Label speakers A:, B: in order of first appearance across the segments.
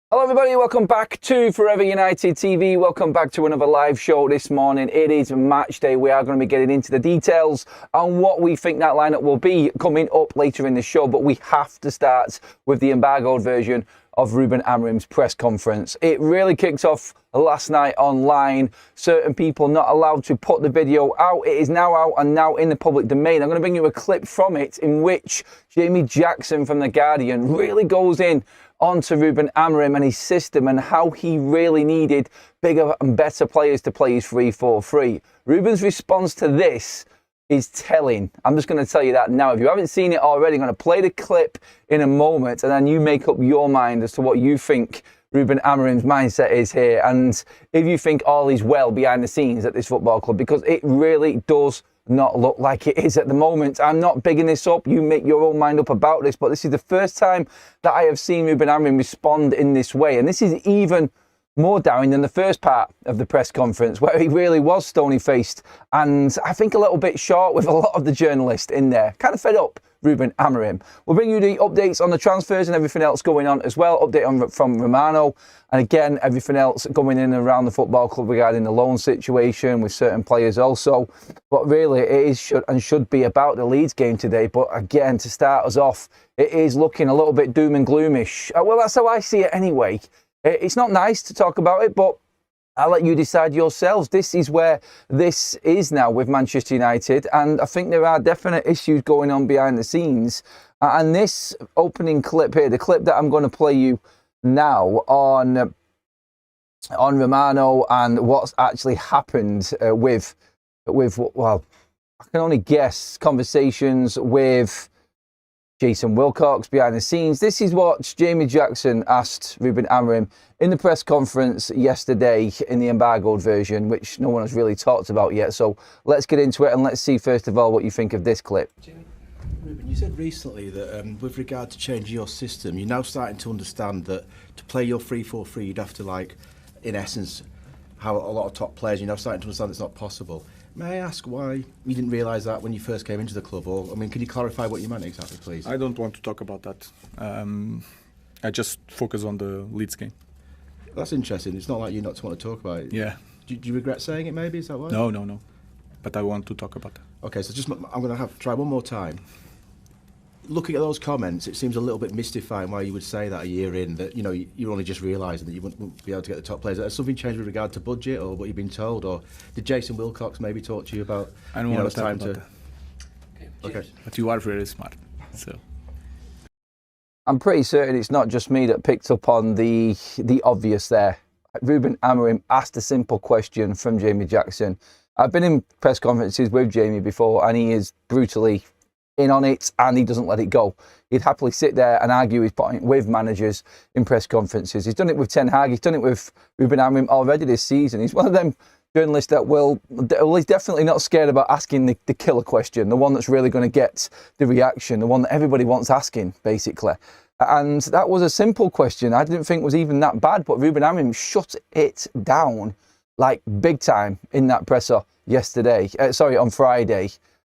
A: Hello everybody, welcome back to Forever United TV. Welcome back to another live show this morning. It is match day. We are going to be getting into the details on what we think that lineup will be coming up later in the show. But we have to start with the embargoed version of Ruben Amorim's press conference. It really kicked off last night online. Certain people not allowed to put the video out. It is now out and now in the public domain. I'm going to bring you a clip from it in which Jamie Jackson from The Guardian really goes in onto Ruben Amorim and his system and how he really needed bigger and better players to play his 3-4-3. Ruben's response to this is telling. I'm just going to tell you that now. If you haven't seen it already, I'm going to play the clip in a moment and then you make up your mind as to what you think Ruben Amorim's mindset is here and if you think all is well behind the scenes at this football club, because it really does not look like it is at the moment. I'm not bigging this up. You make your own mind up about this, but this is the first time that I have seen Ruben Amorim respond in this way. And this is even more down than the first part of the press conference where he really was stony-faced and I think a little bit short with a lot of the journalists in there. Kind of fed up, Ruben Amorim. We'll bring you the updates on the transfers and everything else going on as well. Update from Romano. And again, everything else going in and around the football club regarding the loan situation with certain players also. But really, it is should be about the Leeds game today. But again, to start us off, it is looking a little bit doom and gloomish. Well, that's how I see it anyway. It's not nice to talk about it, but I'll let you decide yourselves. This is where this is now with Manchester United, and I think there are definite issues going on behind the scenes. And this opening clip here, the clip that I'm going to play you now on Romano and what's actually happened with well, I can only guess, conversations with Jason Wilcox behind the scenes. This is what Jamie Jackson asked Ruben Amorim in the press conference yesterday in the embargoed version, which no one has really talked about yet. So let's get into it and let's see first of all what you think of this clip.
B: Jamie, Ruben, you said recently that with regard to changing your system, you're now starting to understand that to play your 3-4-3, you'd have to, like, in essence, how a lot of top players, you're now starting to understand it's not possible. May I ask why you didn't realise that when you first came into the club? Or, I mean, can you clarify what you meant exactly, please?
C: I don't want to talk about that. I just focus on the Leeds game.
B: That's interesting. It's not like you not want to talk about it.
C: Yeah.
B: Do you regret saying it, maybe? Is that why?
C: No. But I want to talk about that.
B: Okay, so I'm going to try one more time. Looking at those comments, it seems a little bit mystifying why you would say that a year in, that, you know, you're only just realising that you wouldn't be able to get the top players. Has something changed with regard to budget or what you've been told? Or did Jason Wilcox maybe talk to you about,
C: I don't want to talk about that.
B: Okay.
C: But you are very smart, so.
A: I'm pretty certain it's not just me that picked up on the obvious there. Ruben Amorim asked a simple question from Jamie Jackson. I've been in press conferences with Jamie before and he is brutally in on it and he doesn't let it go. He'd happily sit there and argue his point with managers in press conferences. He's done it with Ten Hag, he's done it with Ruben Amorim already this season. He's one of them journalists that he's definitely not scared about asking the killer question, the one that's really going to get the reaction, the one that everybody wants asking, basically. And that was a simple question. I didn't think it was even that bad, but Ruben Amorim shut it down like big time in that presser yesterday, on Friday.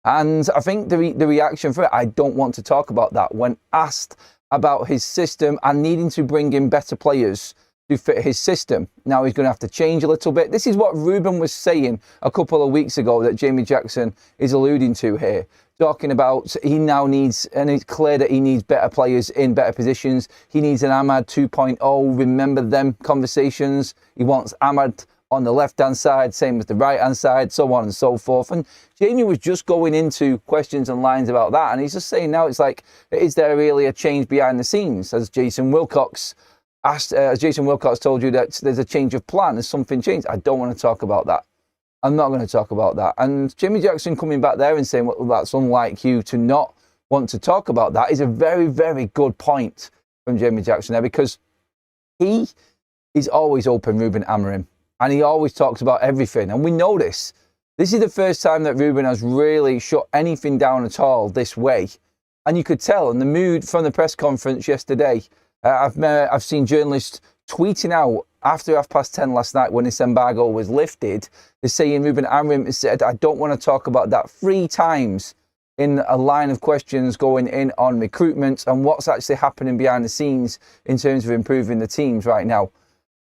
A: And I think the reaction for it, I don't want to talk about that. When asked about his system and needing to bring in better players to fit his system, now he's going to have to change a little bit. This is what Ruben was saying a couple of weeks ago that Jamie Jackson is alluding to here. Talking about he now needs, and it's clear that he needs better players in better positions. He needs an Ahmad 2.0. Remember them conversations? He wants Ahmad on the left-hand side, same as the right-hand side, so on and so forth. And Jamie was just going into questions and lines about that. And he's just saying now, it's like, is there really a change behind the scenes? As Jason Wilcox told you that there's a change of plan, there's something changed. I don't want to talk about that. I'm not going to talk about that. And Jamie Jackson coming back there and saying, well, that's unlike you to not want to talk about that is a very, very good point from Jamie Jackson there, because he is always open, Ruben Amorim. And he always talks about everything. And we know this. This is the first time that Ruben has really shut anything down at all this way. And you could tell in the mood from the press conference yesterday. I've seen journalists tweeting out after 10:30 last night when this embargo was lifted. They're saying Ruben Amorim has said, I don't want to talk about that 3 times in a line of questions going in on recruitment and what's actually happening behind the scenes in terms of improving the teams right now.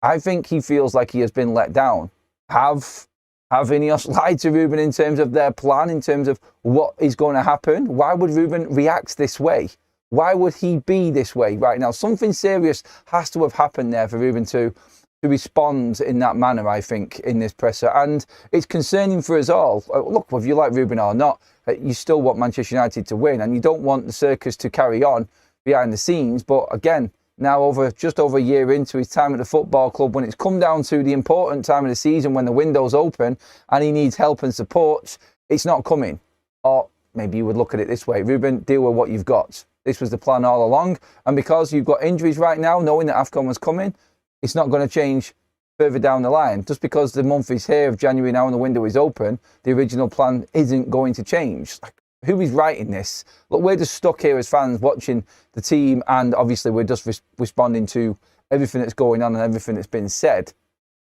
A: I think he feels like he has been let down. Have INEOS lied to Ruben in terms of their plan, in terms of what is going to happen? Why would Ruben react this way? Why would he be this way right now? Something serious has to have happened there for Ruben to respond in that manner, I think, in this presser. And it's concerning for us all. Look, whether you like Ruben or not, you still want Manchester United to win, and you don't want the circus to carry on behind the scenes. But again, now just over a year into his time at the football club, when it's come down to the important time of the season when the window's open and he needs help and support, it's not coming. Or maybe you would look at it this way: Ruben, deal with what you've got. This was the plan all along, and because you've got injuries right now, knowing that AFCON was coming, it's not going to change further down the line. Just because the month is here of January now and the window is open, the original plan isn't going to change. Who is writing this? Look, we're just stuck here as fans watching the team, and obviously we're just responding to everything that's going on and everything that's been said.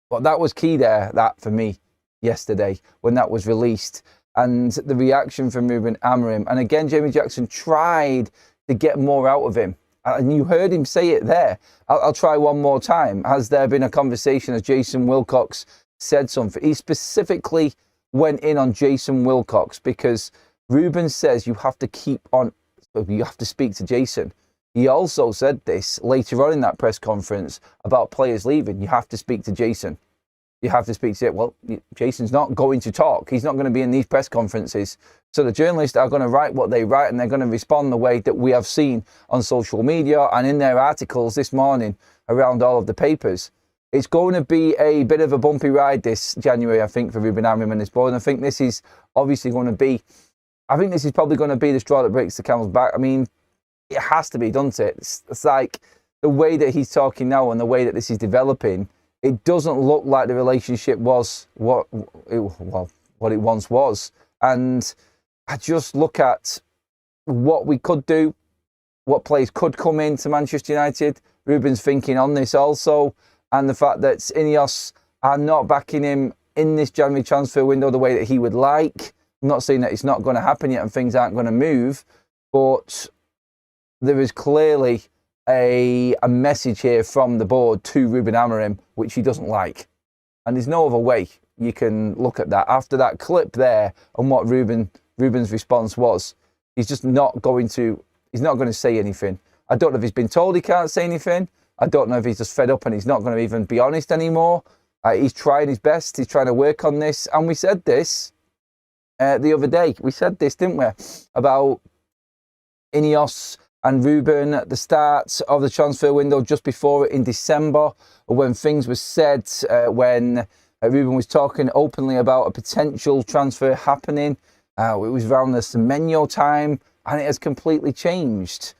A: But that was key there, that for me, yesterday, when that was released. And the reaction from Ruben Amorim. And again, Jamie Jackson tried to get more out of him. And you heard him say it there. I'll try one more time. Has there been a conversation, as Jason Wilcox said something? He specifically went in on Jason Wilcox because Ruben says you have to you have to speak to Jason. He also said this later on in that press conference about players leaving. You have to speak to Jason. You have to speak to it. Well, Jason's not going to talk. He's not going to be in these press conferences. So the journalists are going to write what they write, and they're going to respond the way that we have seen on social media and in their articles this morning around all of the papers. It's going to be a bit of a bumpy ride this January, I think, for Ruben Amorim and his board. And I think this is obviously going to be, this is probably going to be the straw that breaks the camel's back. I mean, it has to be, doesn't it? It's like the way that he's talking now and the way that this is developing, it doesn't look like the relationship was what it once was. And I just look at what we could do, what players could come into Manchester United. Ruben's thinking on this also, and the fact that INEOS are not backing him in this January transfer window the way that he would like. I'm not saying that it's not going to happen yet and things aren't going to move, but there is clearly a message here from the board to Ruben Amorim, which he doesn't like. And there's no other way you can look at that. After that clip there and what Ruben's response was, he's not going to say anything. I don't know if he's been told he can't say anything. I don't know if he's just fed up and he's not going to even be honest anymore. He's trying his best. He's trying to work on this. And we said this the other day. We said this, didn't we? About INEOS and Ruben at the start of the transfer window, just before it in December, when things were said, when Ruben was talking openly about a potential transfer happening. It was around the Semenyo time, and it has completely changed.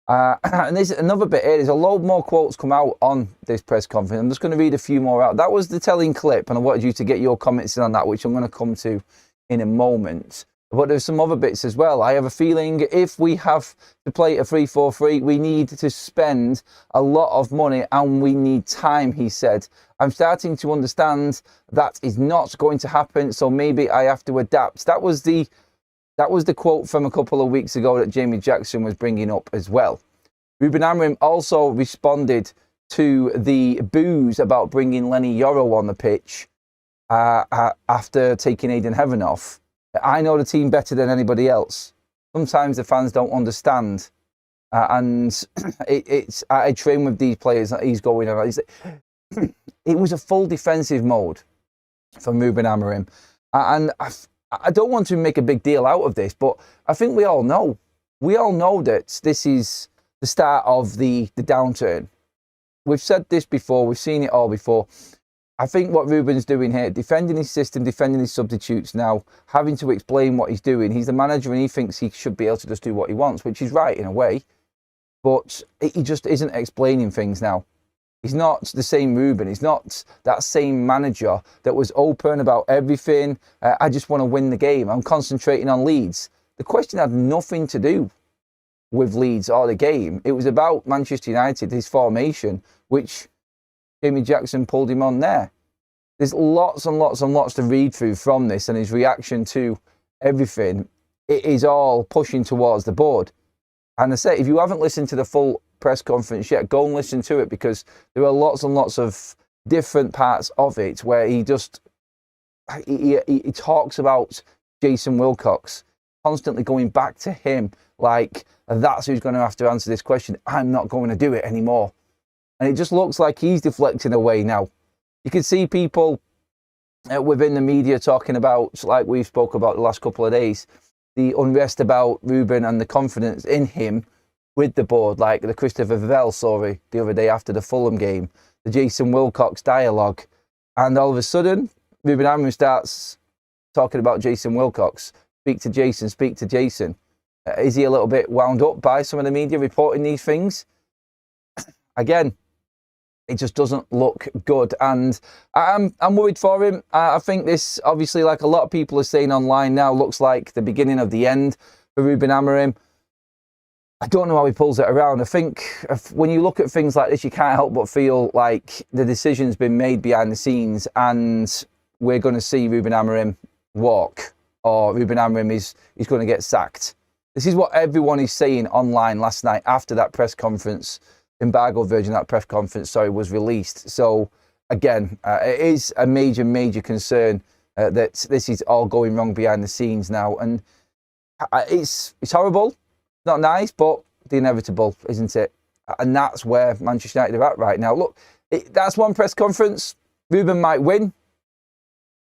A: And there's another bit here. There's a load more quotes come out on this press conference. I'm just going to read a few more out. That was the telling clip, and I wanted you to get your comments in on that, which I'm going to come to in a moment. But there's some other bits as well. I have a feeling if we have to play a 3-4-3, we need to spend a lot of money and we need time, he said. I'm starting to understand that is not going to happen, so maybe I have to adapt. That was the quote from a couple of weeks ago that Jamie Jackson was bringing up as well. Ruben Amorim also responded to the boos about bringing Lenny Yoro on the pitch after taking Aidan Heaven off. I know the team better than anybody else. Sometimes the fans don't understand. And I train with these players that he's going on. It was a full defensive mode from Ruben Amorim. And I don't want to make a big deal out of this, but I think we all know. We all know that this is the start of the downturn. We've said this before. We've seen it all before. I think what Ruben's doing here, defending his system, defending his substitutes now, having to explain what he's doing. He's the manager and he thinks he should be able to just do what he wants, which is right in a way. But he just isn't explaining things now. He's not the same Ruben. He's not that same manager that was open about everything. I just want to win the game. I'm concentrating on Leeds. The question had nothing to do with Leeds or the game. It was about Manchester United, his formation, which Jamie Jackson pulled him on there. There's lots and lots and lots to read through from this and his reaction to everything. it is all pushing towards the board. And I say, if you haven't listened to the full press conference yet, go and listen to it, because there are lots and lots of different parts of it where he talks about Jason Wilcox, constantly going back to him like that's who's going to have to answer this question. I'm not going to do it anymore. And it just looks like he's deflecting away now. You can see people within the media talking about, like we've spoke about the last couple of days, the unrest about Ruben and the confidence in him with the board, like the Christopher Vell story the other day after the Fulham game, the Jason Wilcox dialogue. And all of a sudden, Ruben Amorim starts talking about Jason Wilcox. Speak to Jason, speak to Jason. Is he a little bit wound up by some of the media reporting these things? Again, it just doesn't look good. And I'm worried for him. I think this, obviously, like a lot of people are saying online now, looks like the beginning of the end for Ruben Amorim. I don't know how he pulls it around. I think when you look at things like this, you can't help but feel like the decision's been made behind the scenes and we're going to see Ruben Amorim walk, or Ruben Amorim is going to get sacked. This is what everyone is saying online last night after that press conference, embargo version of that press conference, was released. So again, it is a major, major concern that this is all going wrong behind the scenes now. And it's horrible, not nice, but the inevitable, isn't it? And that's where Manchester United are at right now. Look, that's one press conference. Ruben might win,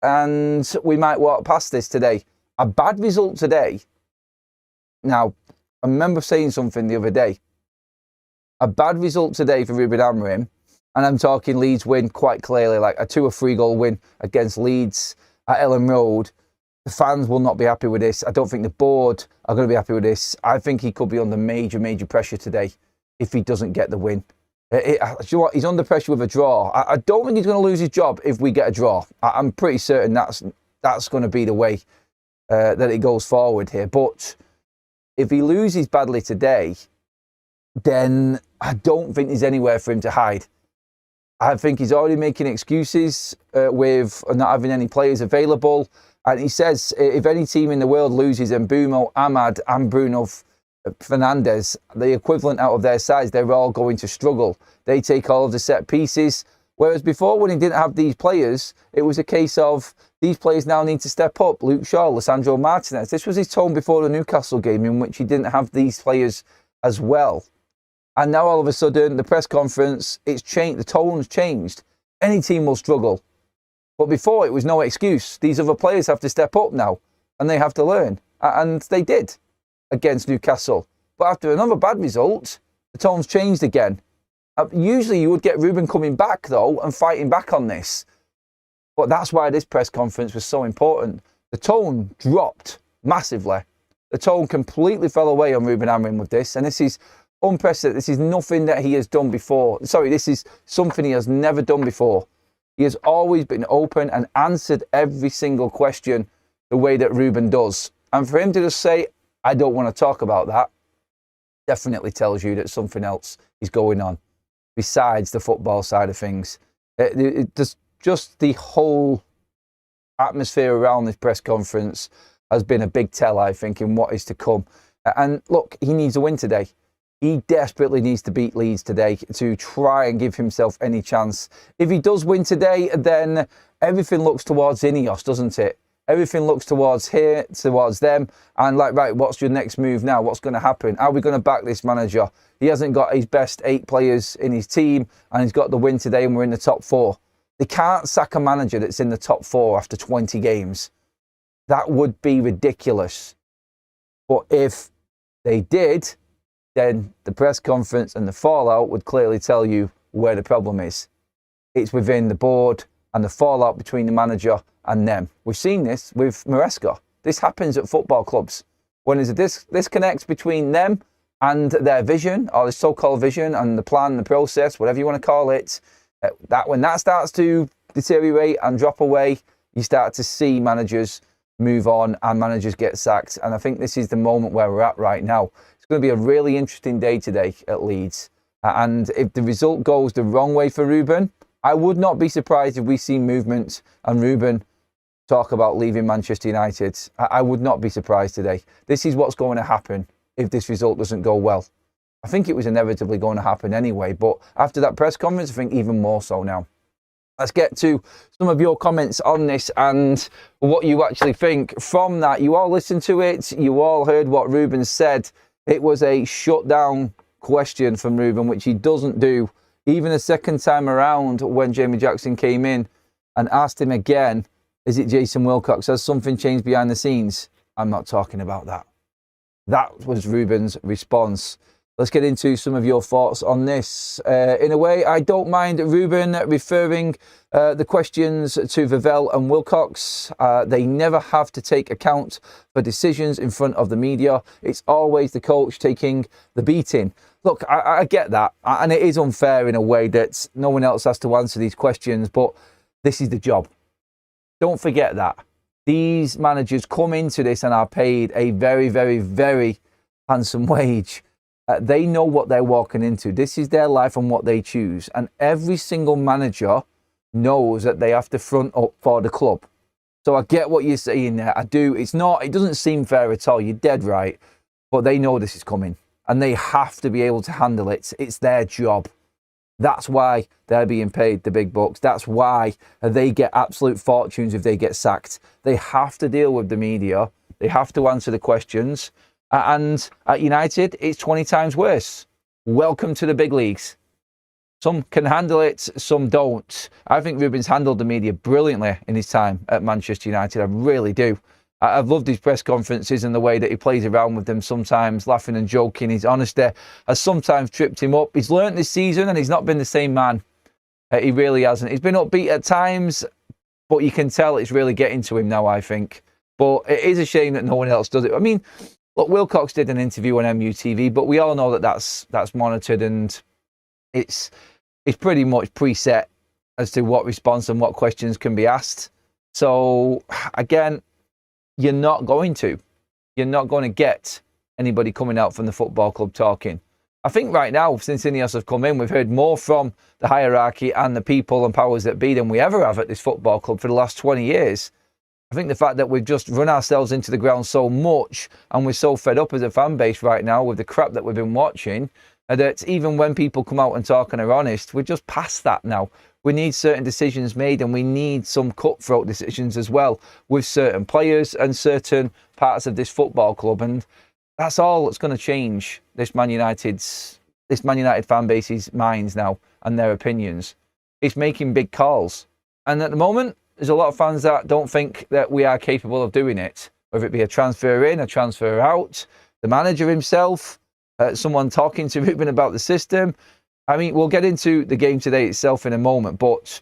A: and we might walk past this today. A bad result today. Now, I remember saying something the other day. A bad result today for Ruben Amorim, and I'm talking Leeds win quite clearly, like a 2 or 3 goal win against Leeds at Ellen Road. The fans will not be happy with this. I don't think the board are going to be happy with this. I think he could be under major, major pressure today if he doesn't get the win. You know what? He's under pressure with a draw. I don't think he's going to lose his job if we get a draw. I'm pretty certain that's going to be the way that it goes forward here. But if he loses badly today, then I don't think there's anywhere for him to hide. I think he's already making excuses with not having any players available. And he says if any team in the world loses Mbumo, Ahmad and Bruno Fernandes, the equivalent out of their size, they're all going to struggle. They take all of the set pieces. Whereas before, when he didn't have these players, it was a case of these players now need to step up. Luke Shaw, Lisandro Martinez. This was his tone before the Newcastle game, in which he didn't have these players as well. And now all of a sudden, the press conference, it's changed. The tone's changed. Any team will struggle. But before, it was no excuse. These other players have to step up now, and they have to learn. And they did against Newcastle. But after another bad result, the tone's changed again. Usually you would get Ruben coming back, though, and fighting back on this. But that's why this press conference was so important. The tone dropped massively. The tone completely fell away on Ruben Amorim with this. And this is unprecedented. This is nothing that he has done before. Sorry, this is something he has never done before. He has always been open and answered every single question the way that Ruben does. And for him to just say, I don't want to talk about that, definitely tells you that something else is going on besides the football side of things. Just the whole atmosphere around this press conference has been a big tell, I think, in what is to come. And look, he needs a win today. He desperately needs to beat Leeds today to try and give himself any chance. If he does win today, then everything looks towards INEOS, doesn't it? Everything looks towards here, towards them. And like, right, what's your next move now? What's going to happen? How are we going to back this manager? He hasn't got his best 8 players in his team, and he's got the win today, and we're in the top 4. They can't sack a manager that's in the top 4 after 20 games. That would be ridiculous. But if they did, then the press conference and the fallout would clearly tell you where the problem is. It's within the board and the fallout between the manager and them. We've seen this with Maresca. This happens at football clubs. When there's a disconnect between them and their vision, or the so-called vision and the plan, the process, whatever you want to call it, when that starts to deteriorate and drop away, you start to see managers move on and managers get sacked. And I think this is the moment where we're at right now. It's going to be a really interesting day today at Leeds. And if the result goes the wrong way for Ruben, I would not be surprised if we see movement and Ruben talk about leaving Manchester United. I would not be surprised today. This is what's going to happen if this result doesn't go well. I think it was inevitably going to happen anyway, but after that press conference, I think even more so now. Let's get to some of your comments on this and what you actually think from that. You all listened to it. You all heard what Ruben said. It was a shutdown question from Ruben, which he doesn't do even a second time around when Jamie Jackson came in and asked him again, is it Jason Wilcox? Has something changed behind the scenes? I'm not talking about that. That was Ruben's response. Let's get into some of your thoughts on this. In a way, I don't mind Ruben referring the questions to Vivell and Wilcox. They never have to take account for decisions in front of the media. It's always the coach taking the beating. Look, I get that. And it is unfair in a way that no one else has to answer these questions, but this is the job. Don't forget that. These managers come into this and are paid a very, very, very handsome wage. They know what they're walking into. This is their life and what they choose. And every single manager knows that they have to front up for the club. So I get what you're saying there. I do. It doesn't seem fair at all. You're dead right. But they know this is coming. And they have to be able to handle it. It's their job. That's why they're being paid the big bucks. That's why they get absolute fortunes if they get sacked. They have to deal with the media. They have to answer the questions. And at United, it's 20 times worse. Welcome to the big leagues. Some can handle it, some don't. I think Ruben's handled the media brilliantly in his time at Manchester United. I really do. I've loved his press conferences and the way that he plays around with them, sometimes laughing and joking. His honesty has sometimes tripped him up. He's learnt this season and he's not been the same man. He really hasn't. He's been upbeat at times, but you can tell it's really getting to him now, I think. But it is a shame that no one else does it. I mean, look, Wilcox did an interview on MUTV, but we all know that that's monitored and it's pretty much preset as to what response and what questions can be asked. So, again, you're not going to get anybody coming out from the football club talking. I think right now, since INEOS have come in, we've heard more from the hierarchy and the people and powers that be than we ever have at this football club for the last 20 years. I think the fact that we've just run ourselves into the ground so much and we're so fed up as a fan base right now with the crap that we've been watching, that even when people come out and talk and are honest, we're just past that now. We need certain decisions made and we need some cutthroat decisions as well with certain players and certain parts of this football club. And that's all that's going to change this Man United fan base's minds now and their opinions. It's making big calls. And at the moment, there's a lot of fans that don't think that we are capable of doing it, whether it be a transfer in, a transfer out, the manager himself, someone talking to Ruben about the system. I mean, we'll get into the game today itself in a moment, but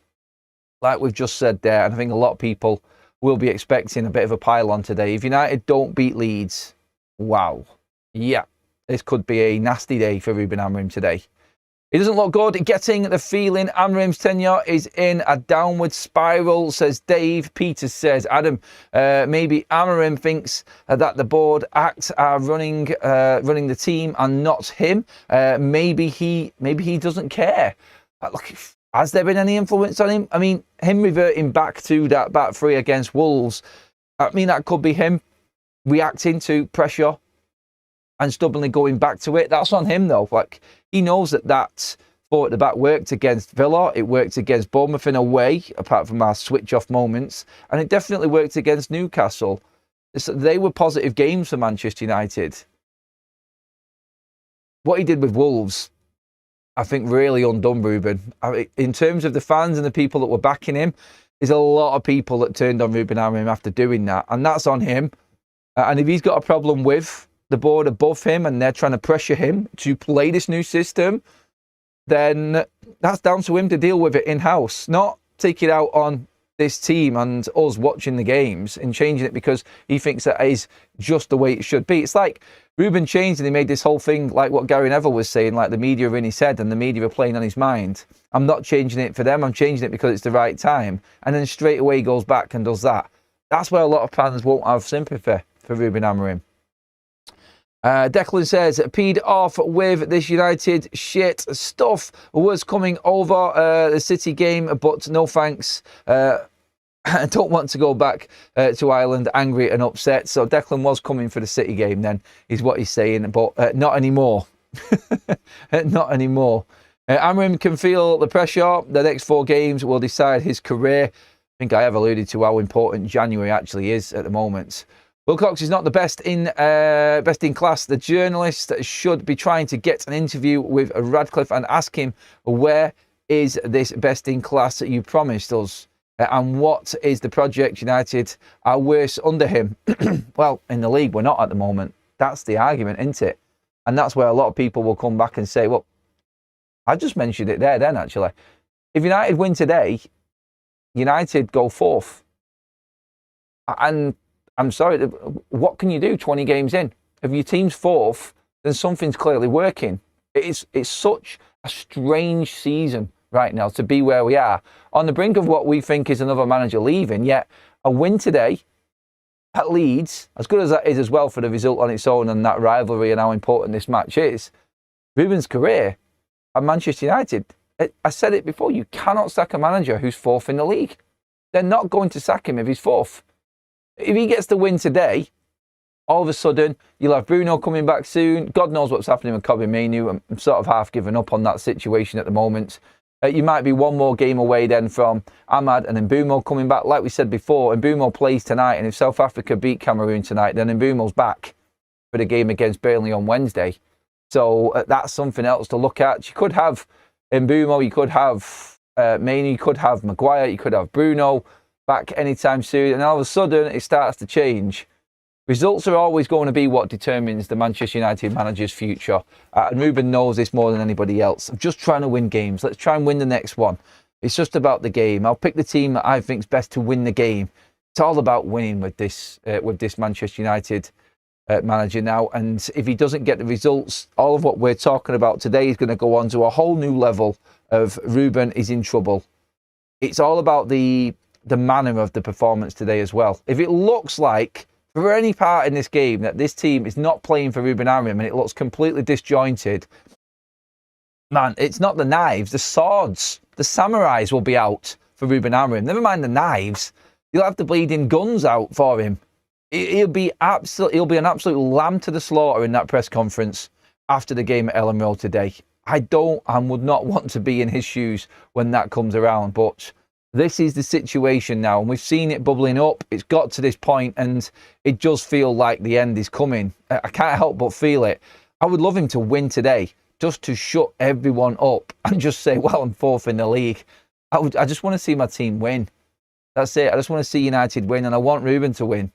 A: like we've just said there, and I think a lot of people will be expecting a bit of a pile-on today. If United don't beat Leeds, wow. Yeah, this could be a nasty day for Ruben Amorim today. It doesn't look good. Getting the feeling Amorim's tenure is in a downward spiral, says Dave. Peter says, Adam, maybe Amorim thinks that the board acts are running the team and not him. Maybe he doesn't care. Look, has there been any influence on him? I mean, him reverting back to that back three against Wolves, I mean, that could be him reacting to pressure and stubbornly going back to it. That's on him, though. Like, he knows that four at the back worked against Villa. It worked against Bournemouth in a way, apart from our switch-off moments. And it definitely worked against Newcastle. They were positive games for Manchester United. What he did with Wolves, I think, really undone Ruben. In terms of the fans and the people that were backing him, there's a lot of people that turned on Ruben Amorim after doing that. And that's on him. And if he's got a problem with the board above him and they're trying to pressure him to play this new system, then that's down to him to deal with it in-house, not take it out on this team and us watching the games and changing it because he thinks that is just the way it should be. It's like Ruben changed and he made this whole thing like what Gary Neville was saying, like the media in his head and the media are playing on his mind. I'm not changing it for them, I'm changing it because it's the right time. And then straight away he goes back and does that. That's where a lot of fans won't have sympathy for Ruben Amorim. Declan says, peed off with this United shit stuff was coming over the City game, but no thanks. I don't want to go back to Ireland angry and upset. So Declan was coming for the City game then, is what he's saying, but not anymore. Not anymore. Amorim can feel the pressure. The next 4 games will decide his career. I think I have alluded to how important January actually is at the moment. Wilcox is not the best in class. The journalist should be trying to get an interview with Radcliffe and ask him, where is this best in class that you promised us? And what is the project? United are worse under him. Well, in the league, we're not at the moment. That's the argument, isn't it? And that's where a lot of people will come back and say, well, I just mentioned it there then, actually. If United win today, United go 4th. And I'm sorry, what can you do 20 games in? If your team's 4th, then something's clearly working. It's such a strange season right now to be where we are, on the brink of what we think is another manager leaving, yet a win today at Leeds, as good as that is as well for the result on its own and that rivalry and how important this match is, Ruben's career at Manchester United, I said it before, you cannot sack a manager who's 4th in the league. They're not going to sack him if he's 4th. If he gets the win today, all of a sudden, you'll have Bruno coming back soon. God knows what's happening with Kobbie Mainoo. I'm sort of half given up on that situation at the moment. You might be one more game away then from Ahmad and Mbeumo coming back. Like we said before, Mbeumo plays tonight, and if South Africa beat Cameroon tonight, then Mbeumo's back for the game against Burnley on Wednesday. So that's something else to look at. You could have Mbeumo, you could have Mainoo, you could have Maguire, you could have Bruno back anytime soon, and all of a sudden it starts to change. Results are always going to be what determines the Manchester United manager's future. And Ruben knows this more than anybody else. I'm just trying to win games. Let's try and win the next one. It's just about the game. I'll pick the team that I think is best to win the game. It's all about winning with this Manchester United manager now. And if he doesn't get the results, all of what we're talking about today is going to go on to a whole new level of Ruben is in trouble. It's all about the manner of the performance today as well. If it looks like, for any part in this game, that this team is not playing for Ruben Amorim and it looks completely disjointed, man, it's not the knives, the swords, the samurais will be out for Ruben Amorim. Never mind the knives, you'll have the bleeding guns out for him. He'll be an absolute lamb to the slaughter in that press conference after the game at Ellen Road today. I don't and would not want to be in his shoes when that comes around, but this is the situation now, and we've seen it bubbling up. It's got to this point, and it does feel like the end is coming. I can't help but feel it. I would love him to win today, just to shut everyone up and just say, well, I'm 4th in the league. I just want to see my team win. That's it. I just want to see United win, and I want Ruben to win.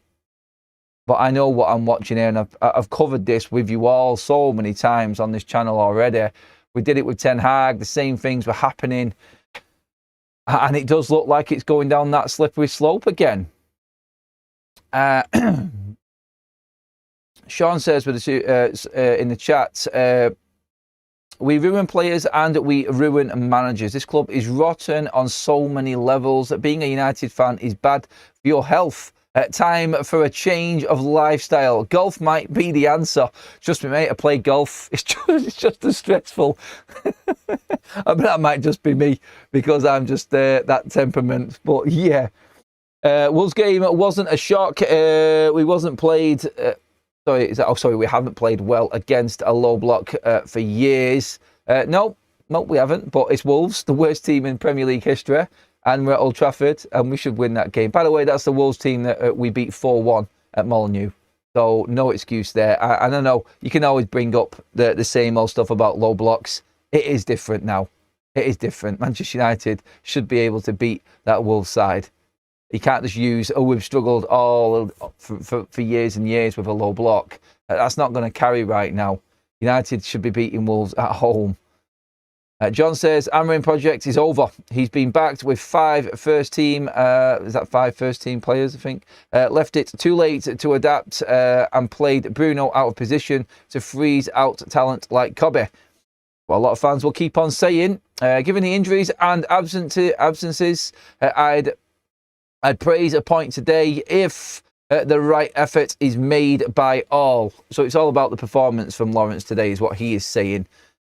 A: But I know what I'm watching here, and I've covered this with you all so many times on this channel already. We did it with Ten Hag. The same things were happening. And it does look like it's going down that slippery slope again. Sean says in the chat, we ruin players and we ruin managers. This club is rotten on so many levels. Being a United fan is bad for your health. Time for a change of lifestyle. Golf might be the answer. Trust me, mate, I play golf. It's just as stressful. I mean, that might just be me because I'm just that temperament. But yeah, Wolves game wasn't a shock. We wasn't played. We haven't played well against a low block for years. No, we haven't. But it's Wolves, the worst team in Premier League history. And we're at Old Trafford, and we should win that game. By the way, that's the Wolves team that we beat 4-1 at Molineux. So no excuse there. And I know you can always bring up the same old stuff about low blocks. It is different now. It is different. Manchester United should be able to beat that Wolves side. You can't just use, we've struggled all for years and years with a low block. That's not going to carry right now. United should be beating Wolves at home. John says, Amorim project is over. He's been backed with 5 first-team, is that 5 first-team players, I think? Left it too late to adapt and played Bruno out of position to freeze out talent like Kobbie. Well, a lot of fans will keep on saying, given the injuries and absences, I'd praise a point today if the right effort is made by all. So it's all about the performance from Lawrence today is what he is saying.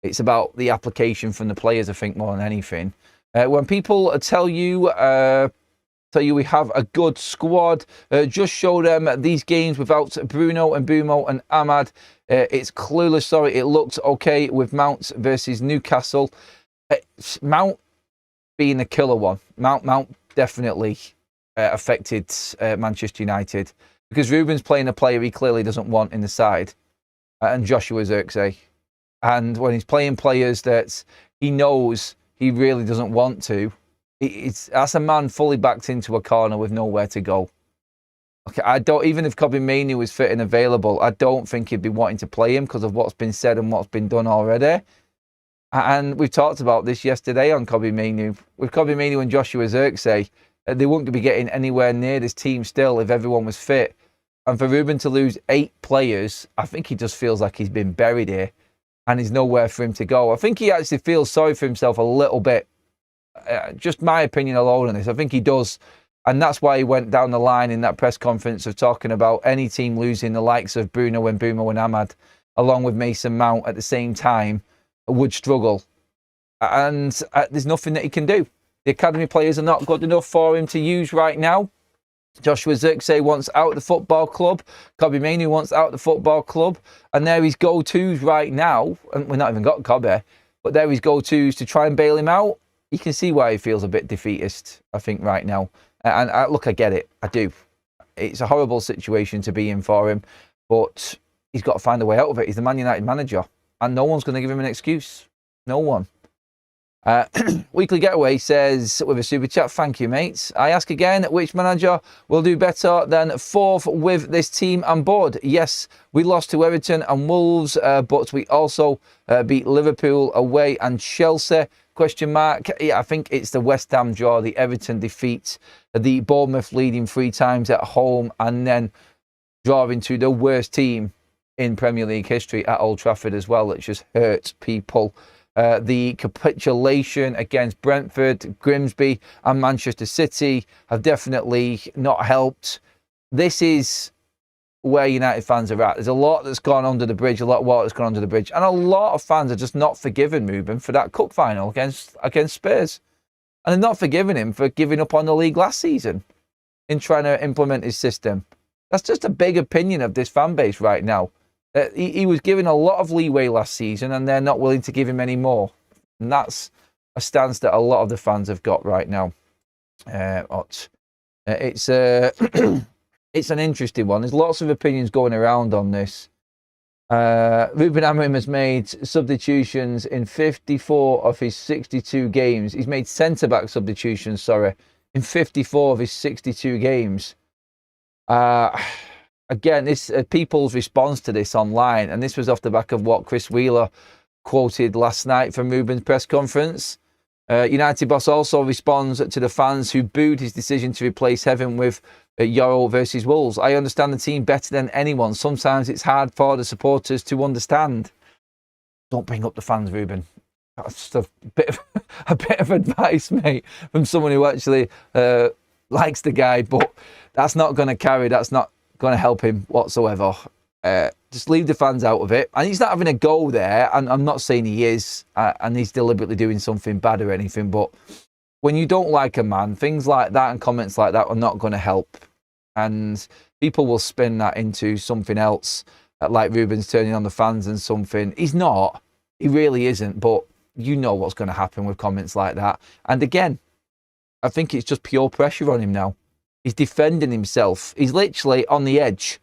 A: It's about the application from the players, I think, more than anything. When people tell you tell you we have a good squad. Just show them these games without Bruno and Bumo and Ahmad. It's clueless, sorry. It looks okay with Mount versus Newcastle. Mount being the killer one. Mount definitely affected Manchester United because Ruben's playing a player he clearly doesn't want in the side, and Joshua Zirkzee. And when he's playing players that he knows he really doesn't want to, that's a man fully backed into a corner with nowhere to go. Okay, I don't, even if Kobbie Mainoo was fit and available, I don't think he'd be wanting to play him because of what's been said and what's been done already. And we've talked about this yesterday on Kobbie Mainoo. With Kobbie Mainoo and Joshua Zirkzee, they wouldn't be getting anywhere near this team still if everyone was fit. And for Ruben to lose 8 players, I think he just feels like he's been buried here and there's nowhere for him to go. I think he actually feels sorry for himself a little bit. Just my opinion alone on this. I think he does. And that's why he went down the line in that press conference of talking about any team losing the likes of Bruno and Bumo and Ahmad, along with Mason Mount at the same time, would struggle. And there's nothing that he can do. The academy players are not good enough for him to use right now. Joshua Zirkzee wants out the football club. Kobbie Mainoo wants out the football club. And they're his go-tos right now. And we've not even got Kobbie, but they're his go-tos to try and bail him out. You can see why he feels a bit defeatist, I think, right now. And look, I get it. I do. It's a horrible situation to be in for him, but he's got to find a way out of it. He's the Man United manager, and no one's going to give him an excuse. No one. Weekly Getaway says, with a super chat, thank you, mates. I ask again, which manager will do better than 4th with this team on board? Yes, we lost to Everton and Wolves, but we also beat Liverpool away and Chelsea. Question mark. Yeah, I think it's the West Ham draw, the Everton defeat, the Bournemouth leading 3 times at home, and then drawing to the worst team in Premier League history at Old Trafford as well. It just hurts people. The capitulation against Brentford, Grimsby and Manchester City have definitely not helped. This is where United fans are at. There's a lot that's gone under the bridge, a lot of water that's gone under the bridge. And a lot of fans are just not forgiving Ruben for that cup final against Spurs. And they're not forgiving him for giving up on the league last season in trying to implement his system. That's just a big opinion of this fan base right now. He was given a lot of leeway last season and they're not willing to give him any more. And that's a stance that a lot of the fans have got right now. It's it's an interesting one. There's lots of opinions going around on this. Ruben Amorim has made substitutions in 54 of his 62 games. He's made centre-back substitutions, in 54 of his 62 games. Again, this people's response to this online, and this was off the back of what Chris Wheeler quoted last night from Ruben's press conference. United boss also responds to the fans who booed his decision to replace Heaven with Yoro versus Wolves. I understand the team better than anyone. Sometimes it's hard for the supporters to understand. Don't bring up the fans, Ruben. That's just a bit of advice, mate, from someone who actually likes the guy, but that's not going to carry. That's not going to help him whatsoever. Just leave the fans out of it. And he's not having a go there, and I'm not saying he is, and he's deliberately doing something bad or anything, but when you don't like a man, things like that and comments like that are not going to help. And people will spin that into something else, like Ruben's turning on the fans and something. He's not. He really isn't, but you know what's going to happen with comments like that. And again, I think it's just pure pressure on him now. He's defending himself. He's literally on the edge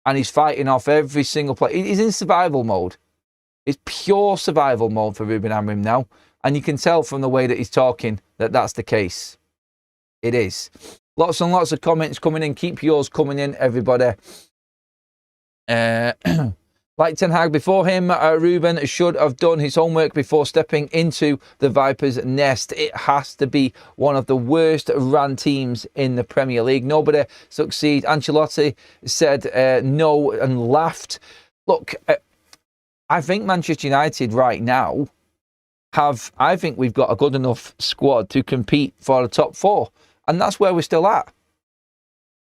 A: and he's fighting off every single play. He's in survival mode. It's pure survival mode for Ruben Amorim now. And you can tell from the way that he's talking that that's the case. It is. Lots and lots of comments coming in. Keep yours coming in, everybody. Like Ten Hag before him, Ruben should have done his homework before stepping into the Vipers' nest. It has to be one of the worst run teams in the Premier League. Nobody succeeds. Ancelotti said no and laughed. Look, I think Manchester United right now I think we've got a good enough squad to compete for the top 4. And that's where we're still at.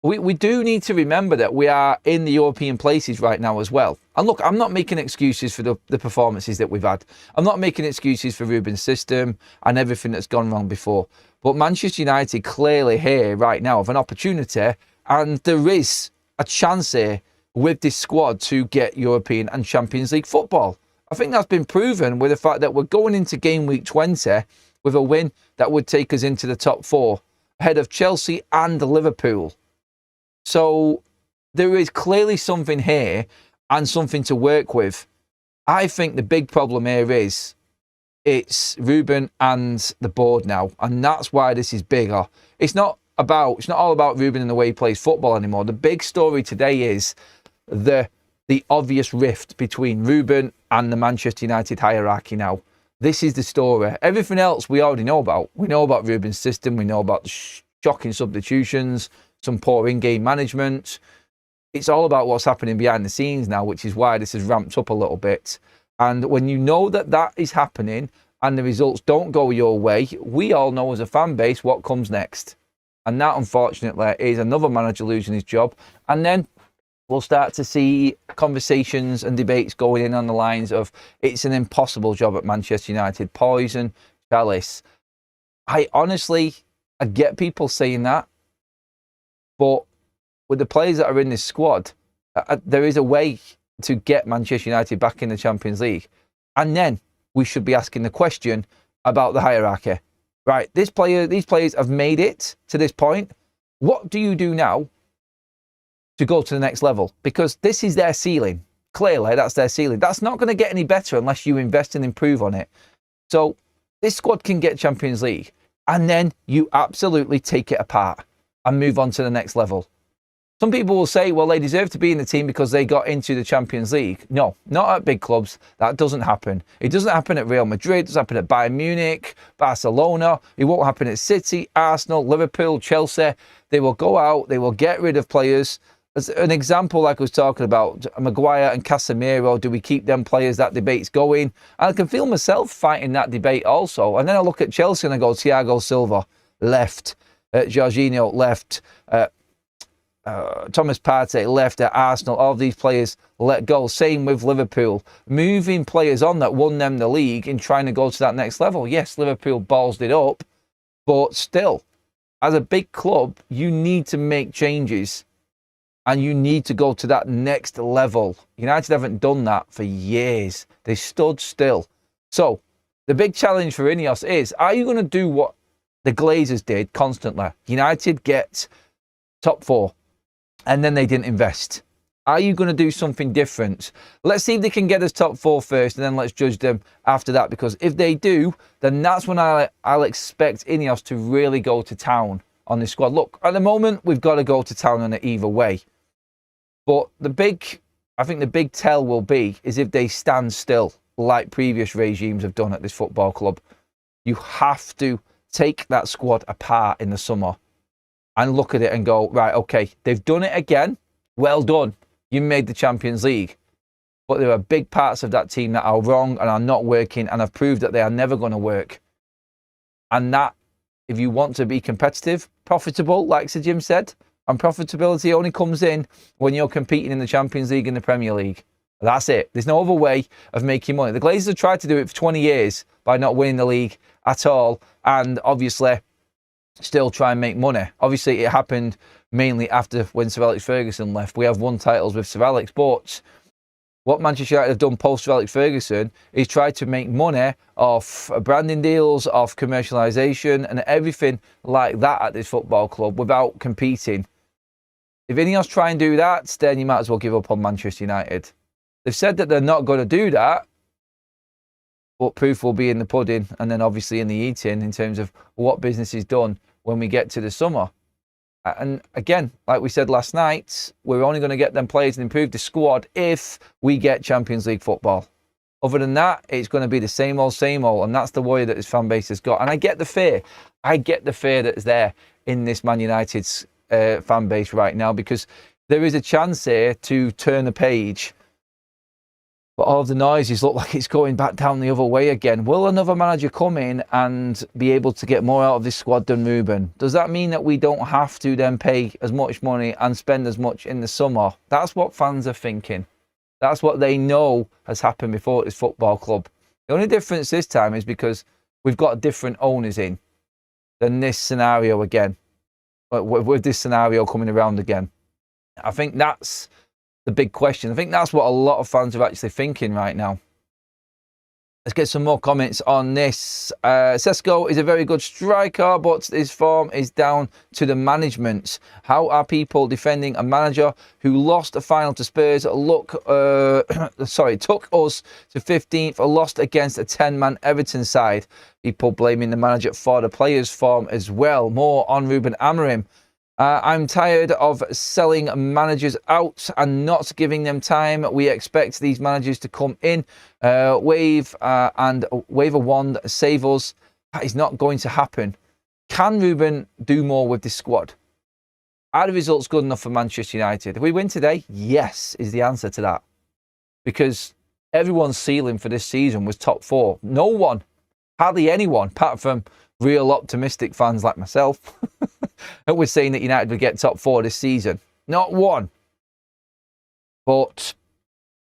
A: We do need to remember that we are in the European places right now as well. And look, I'm not making excuses for the performances that we've had. I'm not making excuses for Ruben's system and everything that's gone wrong before. But Manchester United clearly here right now have an opportunity, and there is a chance here with this squad to get European and Champions League football. I think that's been proven with the fact that we're going into game week 20 with a win that would take us into the top 4 ahead of Chelsea and Liverpool. So there is clearly something here and something to work with. I think the big problem here is it's Ruben and the board now, and that's why this is bigger. It's not all about Ruben and the way he plays football anymore. The big story today is the obvious rift between Ruben and the Manchester United hierarchy now. This is the story. Everything else we already know about. We know about Ruben's system. We know about the shocking substitutions, some poor in-game management. It's all about what's happening behind the scenes now, which is why this has ramped up a little bit. And when you know that that is happening and the results don't go your way, we all know as a fan base what comes next. And that, unfortunately, is another manager losing his job. And then we'll start to see conversations and debates going in on the lines of it's an impossible job at Manchester United. Poison, chalice. I get people saying that. But with the players that are in this squad, there is a way to get Manchester United back in the Champions League. And then we should be asking the question about the hierarchy. Right, these players have made it to this point. What do you do now to go to the next level? Because this is their ceiling. Clearly, that's their ceiling. That's not going to get any better unless you invest and improve on it. So this squad can get Champions League, and then you absolutely take it apart and move on to the next level. Some people will say, well, they deserve to be in the team because they got into the Champions League. No, not at big clubs. That doesn't happen. It doesn't happen at Real Madrid. It doesn't happen at Bayern Munich, Barcelona. It won't happen at City, Arsenal, Liverpool, Chelsea. They will go out. They will get rid of players. As an example, like I was talking about, Maguire and Casemiro, do we keep them players? That debate's going. And I can feel myself fighting that debate also. And then I look at Chelsea and I go, Thiago Silva, left. Jorginho, left. Thomas Partey left at Arsenal. All of these players let go. Same with Liverpool. Moving players on that won them the league and trying to go to that next level. Yes, Liverpool ballsed it up, but still, as a big club, you need to make changes and you need to go to that next level. United haven't done that for years. They stood still. So the big challenge for INEOS is, are you going to do what the Glazers did constantly? United get top 4. And then they didn't invest. Are you going to do something different? Let's see if they can get us top 4 first, and then let's judge them after that. Because if they do, then that's when I'll expect INEOS to really go to town on this squad. Look, at the moment, we've got to go to town on it either way. But I think the big tell will be is if they stand still, like previous regimes have done at this football club. You have to take that squad apart in the summer and look at it and go, right, okay, they've done it again. Well done. You made the Champions League. But there are big parts of that team that are wrong and are not working and have proved that they are never going to work. And that, if you want to be competitive, profitable, like Sir Jim said, and profitability only comes in when you're competing in the Champions League and the Premier League. That's it. There's no other way of making money. The Glazers have tried to do it for 20 years by not winning the league at all. And obviously, still try and make money. Obviously, it happened mainly after when Sir Alex Ferguson left. We have won titles with Sir Alex, but what Manchester United have done post Sir Alex Ferguson is try to make money off branding deals, off commercialisation and everything like that at this football club without competing. If INEOS try and do that, then you might as well give up on Manchester United. They've said that they're not going to do that, but proof will be in the pudding and then obviously in the eating in terms of what business is done when we get to the summer. And again, like we said last night, we're only going to get them players and improve the squad if we get Champions League football. Other than that, it's going to be the same old, and that's the worry that this fan base has got. And I get the fear. I get the fear that is there in this Man United's fan base right now, because there is a chance here to turn the page. But all of the noises look like it's going back down the other way again. Will another manager come in and be able to get more out of this squad than Ruben? Does that mean that we don't have to then pay as much money and spend as much in the summer? That's what fans are thinking. That's what they know has happened before at this football club. The only difference this time is because we've got different owners in than this scenario again. With this scenario coming around again. I think that's the big question. I think that's what a lot of fans are actually thinking right now. Let's get some more comments on this. Sesko is a very good striker, but his form is down to the management. How are people defending a manager who lost a final to Spurs? Took us to 15th, lost against a 10-man Everton side. People blaming the manager for the players' form as well. More on Ruben Amorim. I'm tired of selling managers out and not giving them time. We expect these managers to come in, wave a wand, save us. That is not going to happen. Can Ruben do more with this squad? Are the results good enough for Manchester United? If we win today, yes, is the answer to that. Because everyone's ceiling for this season was top 4. No one, hardly anyone, apart from real optimistic fans like myself, and we're saying that United would get top 4 this season. Not one. But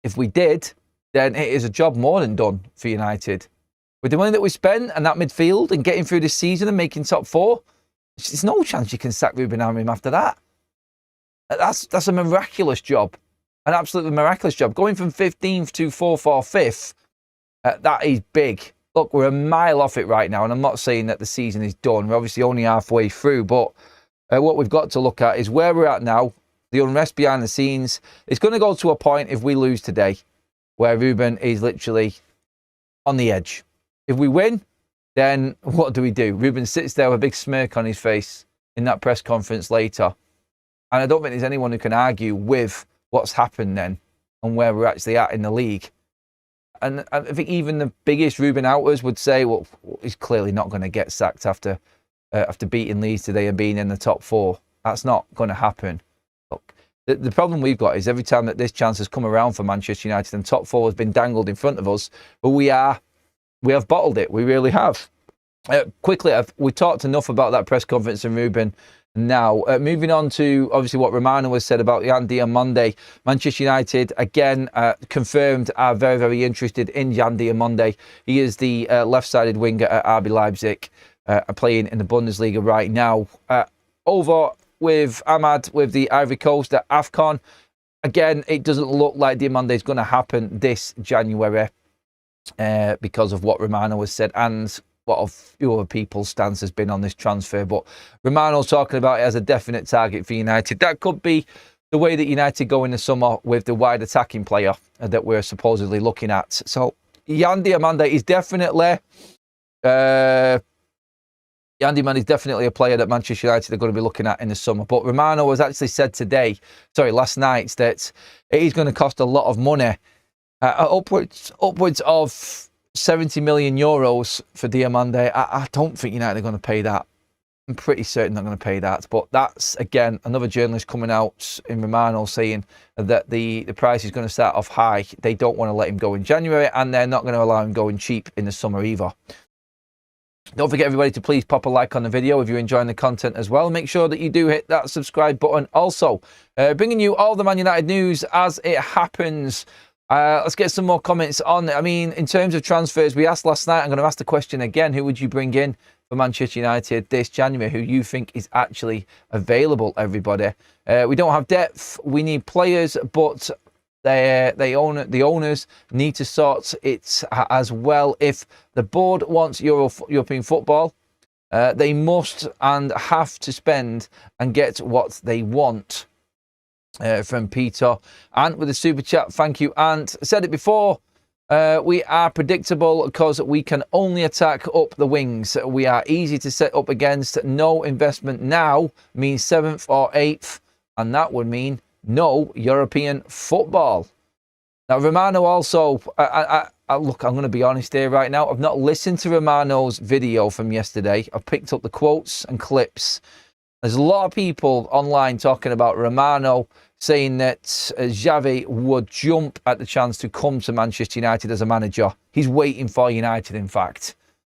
A: if we did, then it is a job more than done for United. With the money that we spent and that midfield and getting through this season and making top 4, there's no chance you can sack Ruben Amorim after that. That's a miraculous job. An absolutely miraculous job. Going from 15th to 4th or 5th, that is big. Look, we're a mile off it right now, and I'm not saying that the season is done. We're obviously only halfway through, but what we've got to look at is where we're at now, the unrest behind the scenes. It's going to go to a point, if we lose today, where Ruben is literally on the edge. If we win, then what do we do? Ruben sits there with a big smirk on his face in that press conference later. And I don't think there's anyone who can argue with what's happened then and where we're actually at in the league. And I think even the biggest Ruben outers would say, well, he's clearly not going to get sacked after beating Leeds today and being in the top 4. That's not going to happen. Look, the problem we've got is every time that this chance has come around for Manchester United and top 4 has been dangled in front of us, but we have bottled it. We really have. Quickly, we talked enough about that press conference and Ruben. Now, moving on to obviously what Romano has said about Jan Diamonde. Manchester United, again, confirmed are very, very interested in Jan Diamonde. He is the left-sided winger at RB Leipzig, playing in the Bundesliga right now. Over with Ahmad with the Ivory Coast at AFCON. Again, it doesn't look like Diamonde is going to happen this January because of what Romano has said and what a few other people's stance has been on this transfer. But Romano's talking about it as a definite target for United. That could be the way that United go in the summer with the wide attacking player that we're supposedly looking at. So Jan Diamonde is definitely a player that Manchester United are going to be looking at in the summer. But Romano has actually said last night, that it is going to cost a lot of money, upwards of 70 million euros for Diamonde. I don't think United are going to pay that. I'm pretty certain they're going to pay that. But that's, again, another journalist coming out in Romano saying that the price is going to start off high. They don't want to let him go in January, and they're not going to allow him going cheap in the summer either. Don't forget, everybody, to please pop a like on the video if you're enjoying the content as well. Make sure that you do hit that subscribe button. Also, bringing you all the Man United news as it happens. Let's get some more comments on it. I mean, in terms of transfers, we asked last night, I'm going to ask the question again, who would you bring in for Manchester United this January? Who you think is actually available, everybody? We don't have depth. We need players, but the owners need to sort it as well. If the board wants European football, they must and have to spend and get what they want. From Peter Ant with a super chat. Thank you, Ant. I said it before, we are predictable because we can only attack up the wings. We are easy to set up against. No investment now means 7th or 8th, and that would mean no European football. Now, Romano also, look, I'm going to be honest here right now. I've not listened to Romano's video from yesterday. I've picked up the quotes and clips. There's a lot of people online talking about Romano saying that Xavi would jump at the chance to come to Manchester United as a manager. He's waiting for United, in fact.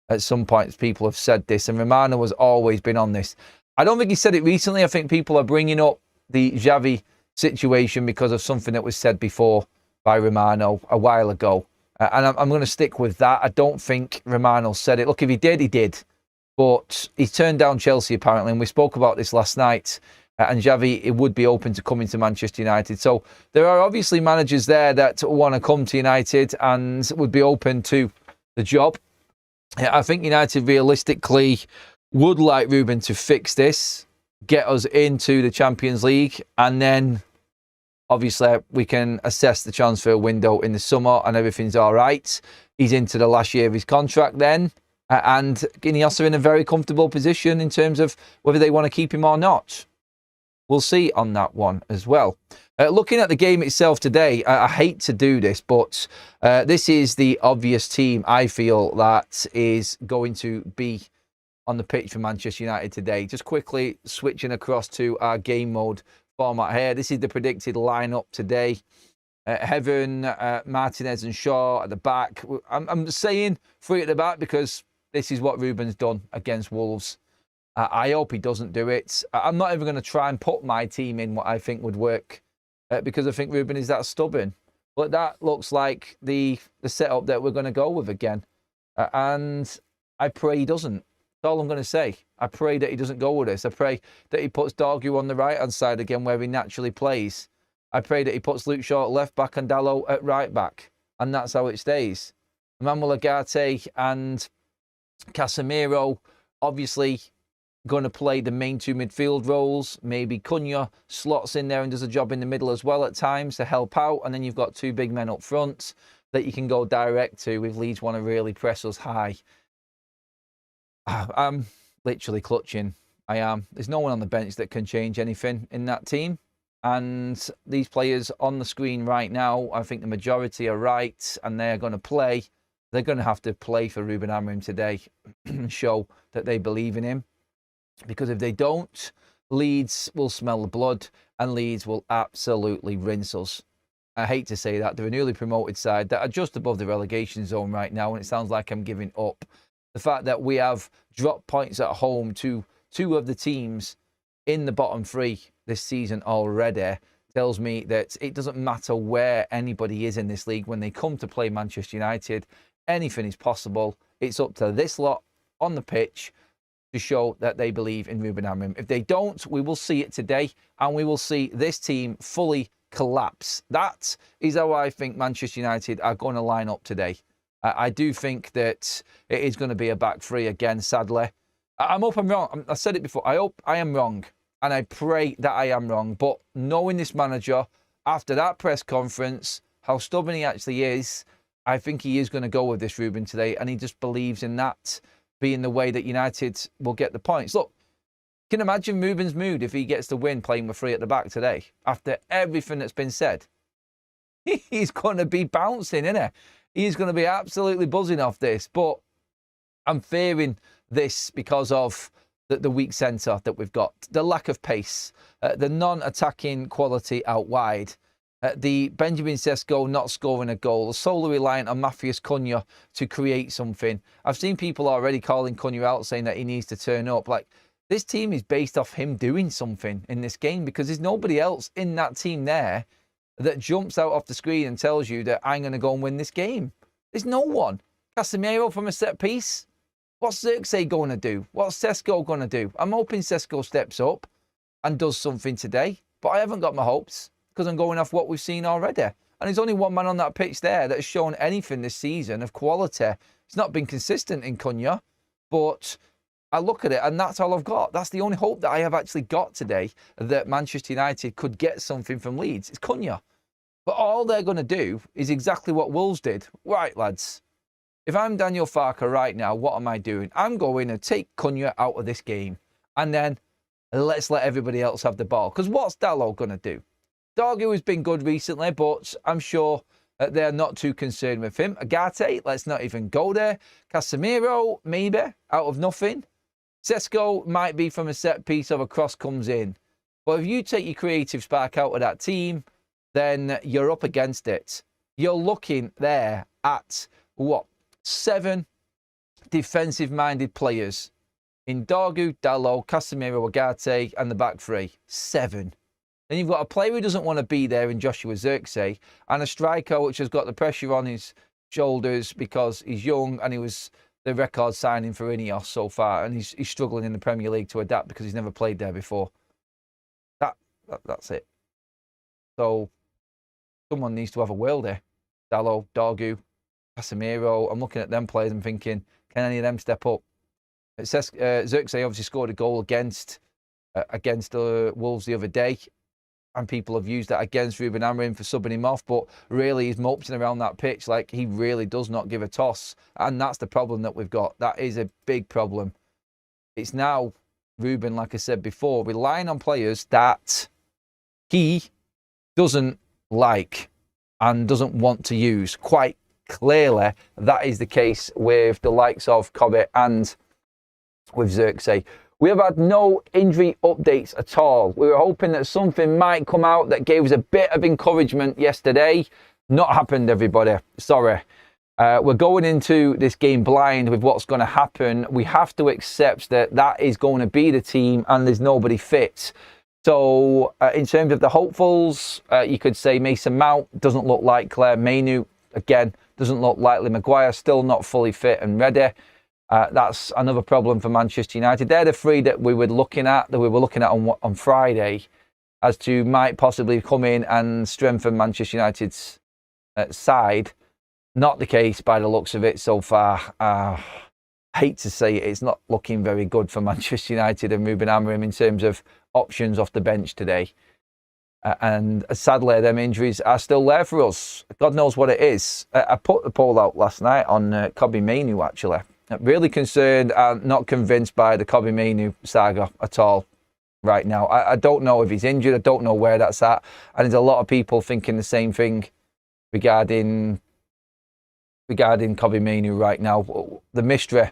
A: At some points, people have said this, and Romano has always been on this. I don't think he said it recently. I think people are bringing up the Xavi situation because of something that was said before. by Romano a while ago. And I'm going to stick with that. I don't think Romano said it. Look, if he did, he did. But he turned down Chelsea, apparently. And we spoke about this last night. And Xavi, it would be open to coming to Manchester United. So there are obviously managers there that want to come to United and would be open to the job. I think United realistically would like Ruben to fix this, get us into the Champions League, and then obviously we can assess the transfer window in the summer and everything's all right. He's into the last year of his contract then, and INEOS are in a very comfortable position in terms of whether they want to keep him or not. We'll see on that one as well. Looking at the game itself today, I hate to do this, but this is the obvious team I feel that is going to be on the pitch for Manchester United today. Just quickly switching across to our game mode format here. This is the predicted lineup today. Heaven, Martinez and Shaw at the back. I'm saying 3 at the back because this is what Ruben's done against Wolves. I hope he doesn't do it. I'm not even going to try and put my team in what I think would work because I think Ruben is that stubborn. But that looks like the setup that we're going to go with again. And I pray he doesn't. That's all I'm going to say. I pray that he doesn't go with this. I pray that he puts Dargu on the right-hand side again where he naturally plays. I pray that he puts Luke Shaw at left back and Dalot at right back. And that's how it stays. Manuel Ugarte and Casemiro obviously going to play the main 2 midfield roles. Maybe Cunha slots in there and does a job in the middle as well at times to help out. And then you've got 2 big men up front that you can go direct to if Leeds want to really press us high. I'm literally clutching. I am. There's no one on the bench that can change anything in that team. And these players on the screen right now, I think the majority are right and they're going to play. They're going to have to play for Ruben Amorim today and show that they believe in him. Because if they don't, Leeds will smell the blood and Leeds will absolutely rinse us. I hate to say that. They're a newly promoted side that are just above the relegation zone right now, and it sounds like I'm giving up. The fact that we have dropped points at home to 2 of the teams in the bottom 3 this season already tells me that it doesn't matter where anybody is in this league. When they come to play Manchester United, anything is possible. It's up to this lot on the pitch to show that they believe in Ruben Amorim. If they don't, we will see it today and we will see this team fully collapse. That is how I think Manchester United are going to line up today. I do think that it is going to be a back 3 again, sadly. I hope I'm wrong. I said it before. I hope I am wrong and I pray that I am wrong. But knowing this manager, after that press conference, how stubborn he actually is, I think he is going to go with this Ruben today and he just believes in that being the way that United will get the points. Look, you can imagine Ruben's mood if he gets the win playing with 3 at the back today. After everything that's been said, he's going to be bouncing, isn't he? He's going to be absolutely buzzing off this. But I'm fearing this because of the weak centre that we've got, the lack of pace, the non-attacking quality out wide, the Benjamin Sesko not scoring a goal, solely reliant on Matthias Cunha to create something. I've seen people already calling Cunha out, saying that he needs to turn up. Like, this team is based off him doing something in this game because there's nobody else in that team there that jumps out off the screen and tells you that I'm going to go and win this game. There's no one. Casemiro from a set piece. What's Xerxes going to do? What's Sesko going to do? I'm hoping Sesko steps up and does something today, but I haven't got my hopes because I'm going off what we've seen already. And there's only one man on that pitch there that has shown anything this season of quality. It's not been consistent in Cunha, but I look at it and that's all I've got. That's the only hope that I have actually got today that Manchester United could get something from Leeds. It's Cunha. But all they're going to do is exactly what Wolves did. Right, lads. If I'm Daniel Farke right now, what am I doing? I'm going to take Cunha out of this game. And then let's let everybody else have the ball. Because what's Dalot going to do? Dargu has been good recently, but I'm sure they're not too concerned with him. Ugarte, let's not even go there. Casemiro, maybe, out of nothing. Sesko might be from a set piece or a cross comes in. But if you take your creative spark out of that team, then you're up against it. You're looking there at, what, 7 defensive-minded players in Dargu, Dalot, Casemiro, Ugarte, and the back 3. 7. Then you've got a player who doesn't want to be there in Joshua Zirkzee, and a striker which has got the pressure on his shoulders because he's young and he was the record signing for INEOS so far, and he's struggling in the Premier League to adapt because he's never played there before. That's it. So someone needs to have a whale there. Dalot, Dorgu, Casemiro. I'm looking at them players and thinking, can any of them step up? It says Zirkzee obviously scored a goal against Wolves the other day, and people have used that against Ruben Amorim for subbing him off, but really he's moping around that pitch like he really does not give a toss, and that's the problem that we've got. That is a big problem. It's now Ruben, like I said before, relying on players that he doesn't like and doesn't want to use. Quite clearly, that is the case with the likes of Kobe and with Zirkzee. We have had no injury updates at all. We were hoping that something might come out that gave us a bit of encouragement yesterday. Not happened, everybody. Sorry. We're going into this game blind with what's going to happen. We have to accept that that is going to be the team and there's nobody fit. So in terms of the hopefuls, you could say Mason Mount doesn't look likely. Mainu, again, doesn't look likely. Maguire still not fully fit and ready. That's another problem for Manchester United. They're the three that we were looking at on Friday as to might possibly come in and strengthen Manchester United's side. Not the case by the looks of it so far. Hate to say it, it's not looking very good for Manchester United and Ruben Amorim in terms of options off the bench today. And sadly, them injuries are still there for us. God knows what it is. I put the poll out last night on Kobe Mainu, actually. Really concerned and not convinced by the Kobe Mainu saga at all right now. I don't know if he's injured. I don't know where that's at. And there's a lot of people thinking the same thing regarding Kobe Mainu right now. The mystery,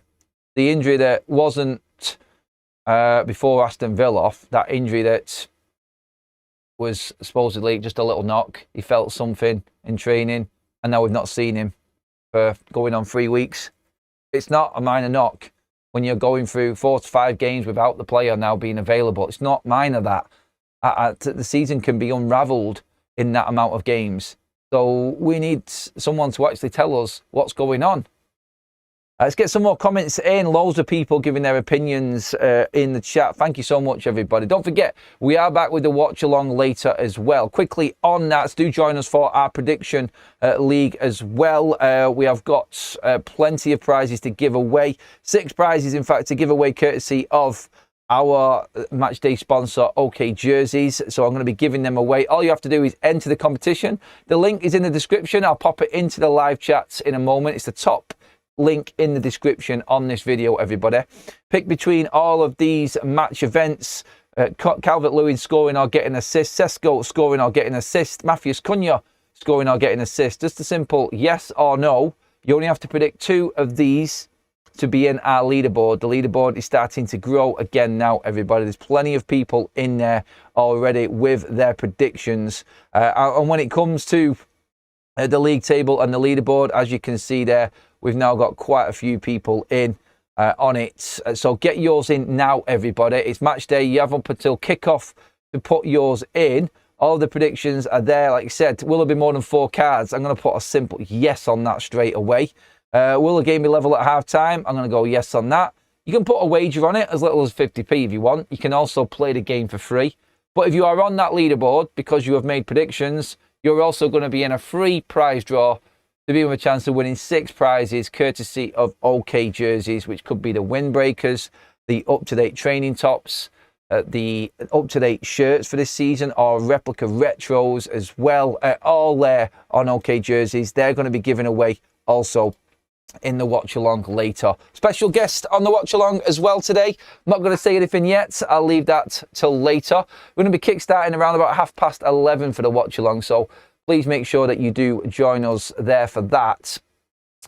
A: the injury that wasn't before Aston Villa, that injury that was supposedly just a little knock. He felt something in training, and now we've not seen him for going on 3 weeks. It's not a minor knock when you're going through 4 to 5 games without the player now being available. It's not minor that. The season can be unravelled in that amount of games. So we need someone to actually tell us what's going on. Let's get some more comments in. Loads of people giving their opinions in the chat. Thank you so much, everybody. Don't forget, we are back with the watch along later as well. Quickly on that, do join us for our prediction league as well. We have got plenty of prizes to give away. 6 prizes, in fact, to give away courtesy of our match day sponsor, OK Jerseys. So I'm going to be giving them away. All you have to do is enter the competition. The link is in the description. I'll pop it into the live chats in a moment. It's the top link in the description on this video, everybody. Pick between all of these match events. Calvert-Lewin scoring or getting assist. Sesko scoring or getting assist. Matheus Cunha scoring or getting assist. Just a simple yes or no. You only have to predict 2 of these to be in our leaderboard. The leaderboard is starting to grow again now, everybody. There's plenty of people in there already with their predictions. And when it comes to the league table and the leaderboard, as you can see there, we've now got quite a few people in on it. So get yours in now, everybody. It's match day. You have up until kickoff to put yours in. All the predictions are there. Like I said, will there be more than 4 cards? I'm going to put a simple yes on that straight away. Will the game be level at half time? I'm going to go yes on that. You can put a wager on it as little as 50p if you want. You can also play the game for free. But if you are on that leaderboard because you have made predictions, you're also going to be in a free prize draw to be with a chance of winning 6 prizes courtesy of OK Jerseys, which could be the windbreakers, the up-to-date training tops, the up-to-date shirts for this season, or replica retros as well. All there on OK Jerseys. They're going to be given away also in the watch along later. Special guest on the watch along as well today. I'm not going to say anything yet. I'll leave that till later. We're going to be kickstarting around about 11:30 for the watch along, so please make sure that you do join us there for that.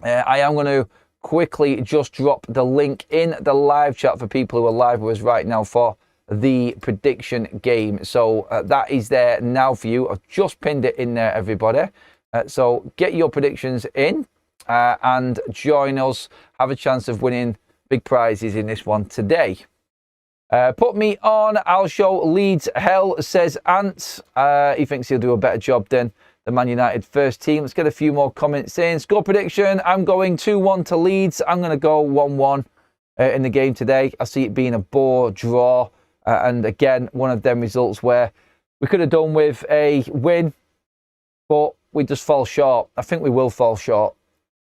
A: I am going to quickly just drop the link in the live chat for people who are live with us right now for the prediction game. So that is there now for you. I've just pinned it in there, everybody. So get your predictions in and join us. Have a chance of winning big prizes in this one today. Put me on. I'll show Leeds hell, says Ant. He thinks he'll do a better job than the Man United first team. Let's get a few more comments in. Score prediction. I'm going 2-1 to Leeds. I'm going to go 1-1 in the game today. I see it being a bore draw. And again, one of them results where we could have done with a win, but we just fall short. I think we will fall short.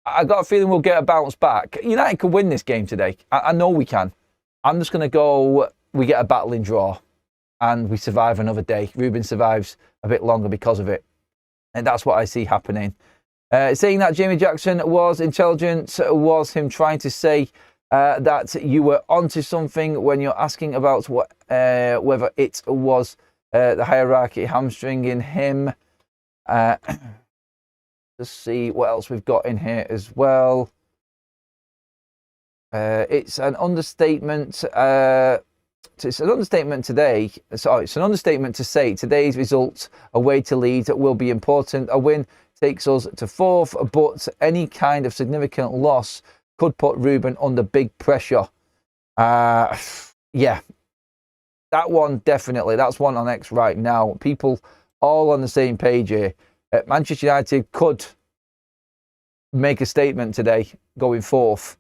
A: I got a feeling we'll get a bounce back. United could win this game today. I know we can. I'm just going to go, we get a battling draw and we survive another day. Ruben survives a bit longer because of it. And that's what I see happening. Saying that Jamie Jackson was intelligent was him trying to say that you were onto something when you're asking about what whether it was the hierarchy hamstringing him. Let's see what else we've got in here as well. It's an understatement. It's an understatement today. Sorry, it's an understatement to say today's result away to Leeds will be important. A win takes us to 4th, but any kind of significant loss could put Ruben under big pressure. Yeah, that one definitely. That's one on X right now. People all on the same page here. Manchester United could make a statement today going 4th.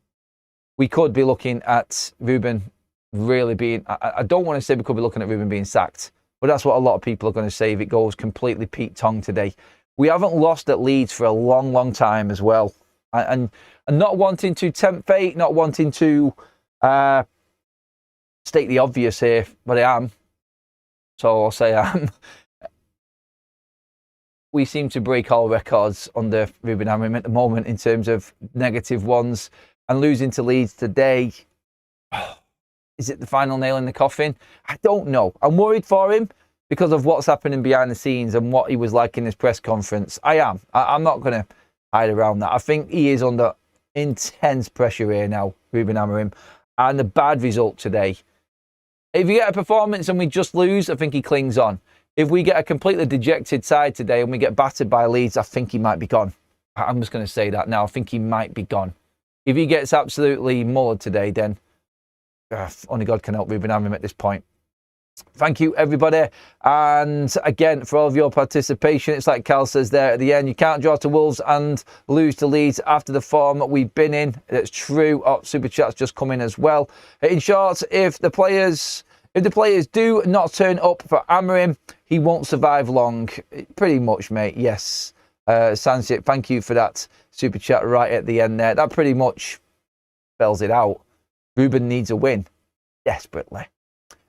A: We could be looking at Ruben really being... I don't want to say we could be looking at Ruben being sacked, but that's what a lot of people are going to say if it goes completely Pete Tong today. We haven't lost at Leeds for a long, long time as well. And not wanting to tempt fate, not wanting to state the obvious here, but I am. So I'll say I am. We seem to break all records under Ruben Amorim at the moment in terms of negative ones. And losing to Leeds today, is it the final nail in the coffin? I don't know. I'm worried for him because of what's happening behind the scenes and what he was like in his press conference. I am. I'm not going to hide around that. I think he is under intense pressure here now, Ruben Amorim. And the bad result today. If you get a performance and we just lose, I think he clings on. If we get a completely dejected side today and we get battered by Leeds, I think he might be gone. I'm just going to say that now. I think he might be gone. If he gets absolutely mullered today, then only God can help Ruben Amorim at this point. Thank you, everybody. And again, for all of your participation, it's like Cal says there at the end, you can't draw to Wolves and lose to Leeds after the form we've been in. That's true. Oh, Super Chat's just come in as well. In short, if the players do not turn up for Amorim, he won't survive long. Pretty much, mate. Yes. Sansit, thank you for that Super Chat right at the end there. That pretty much spells it out. Ruben needs a win. Desperately.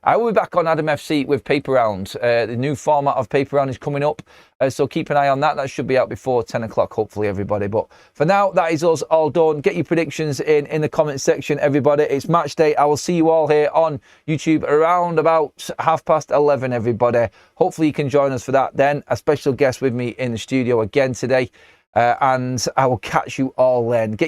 A: I will be back on Adam FC with Paper Round. The new format of Paper Round is coming up, so keep an eye on that. That should be out before 10 o'clock, hopefully, everybody. But for now, that is us all done. Get your predictions in the comment section, everybody. It's match day. I will see you all here on YouTube around about 11:30, everybody. Hopefully, you can join us for that then. A special guest with me in the studio again today, and I will catch you all then. Get your